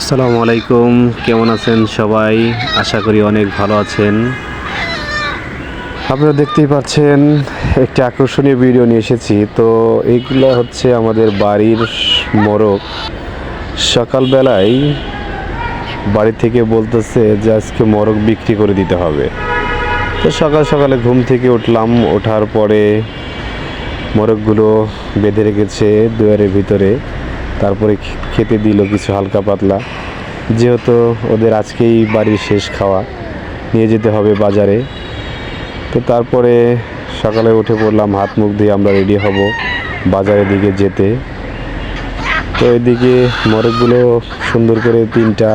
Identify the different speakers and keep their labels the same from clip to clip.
Speaker 1: আসসালামু আলাইকুম, কেমন আছেন সবাই? আশা করি অনেক ভালো আছেন। আপনারা দেখতেই পাচ্ছেন একটি আকর্ষণীয় ভিডিও নিয়ে এসেছি। তো এইগুলো হচ্ছে আমাদের বাড়ির মোরগ। সকালবেলায় বাড়ি থেকে বলতেছে যে আজকে মোরগ বিক্রি করে দিতে হবে। তো সকাল সকালে ঘুম থেকে উঠলাম, ওঠার পরে মোরগগুলো বেঁধে রেখেছে দুয়ারের ভিতরে। তারপরে খেতে দিল কিছু হালকা পাতলা, যেহেতু ওদের আজকেই বাড়ির শেষ খাওয়া, নিয়ে যেতে হবে বাজারে। তো তারপরে সকালে উঠে পড়লাম, হাত মুখ দিয়ে আমরা রেডি হব বাজারের দিকে যেতে। তো এদিকে মোরগগুলো সুন্দর করে তিনটা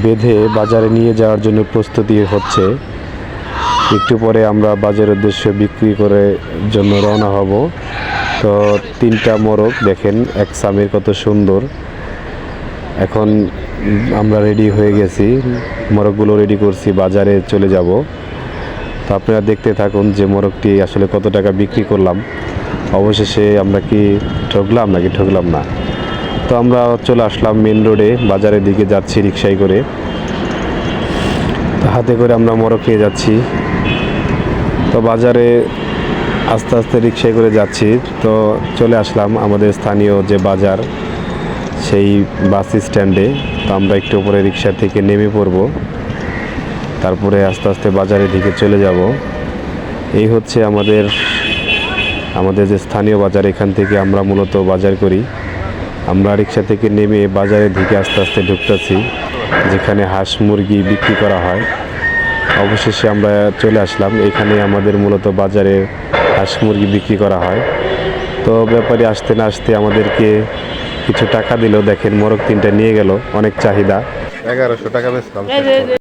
Speaker 1: বেঁধে বাজারে নিয়ে যাওয়ার জন্য প্রস্তুতি হচ্ছে। একটু পরে আমরা বাজারের উদ্দেশ্যে বিক্রি করে জন্য রওনা হব। তো তিনটা মোরগ দেখেন এক সামের কত সুন্দর। এখন আমরা রেডি হয়ে গেছি, মোরগগুলো রেডি করছি, বাজারে চলে যাব। তো আপনারা দেখতে থাকুন যে মোরগটি আসলে কত টাকা বিক্রি করলাম। অবশেষে আমরা কি ঠকলাম নাকি ঠকলাম না। তো আমরা চলে আসলাম মেন রোডে, বাজারের দিকে যাচ্ছি রিকশায় করে। হাতে করে আমরা মোরগ নিয়ে যাচ্ছি। তো বাজারে আস্তে আস্তে রিকশায় করে যাচ্ছি। তো চলে আসলাম আমাদের স্থানীয় যে বাজার, সেই বাস স্ট্যান্ডে। তো আমরা একটু উপরে রিকশা থেকে নেমে পড়ব, তারপরে আস্তে আস্তে বাজারের দিকে চলে যাব। এই হচ্ছে আমাদের যে স্থানীয় বাজার, এখান থেকে আমরা মূলত বাজার করি। আমরা রিকশা থেকে নেমে বাজারের দিকে আস্তে আস্তে ঢুকতেছি, যেখানে হাঁস মুরগি বিক্রি করা হয়। অবশেষে আমরা চলে আসলাম এখানে, আমাদের মূলত বাজারে হাঁস মুরগি বিক্রি করা হয়। তো ব্যাপারী আসতে না আসতে আমাদেরকে কিছু টাকা দিল। দেখেন মোরগ তিনটা নিয়ে গেল, অনেক চাহিদা। 1100 টাকা বেচলাম।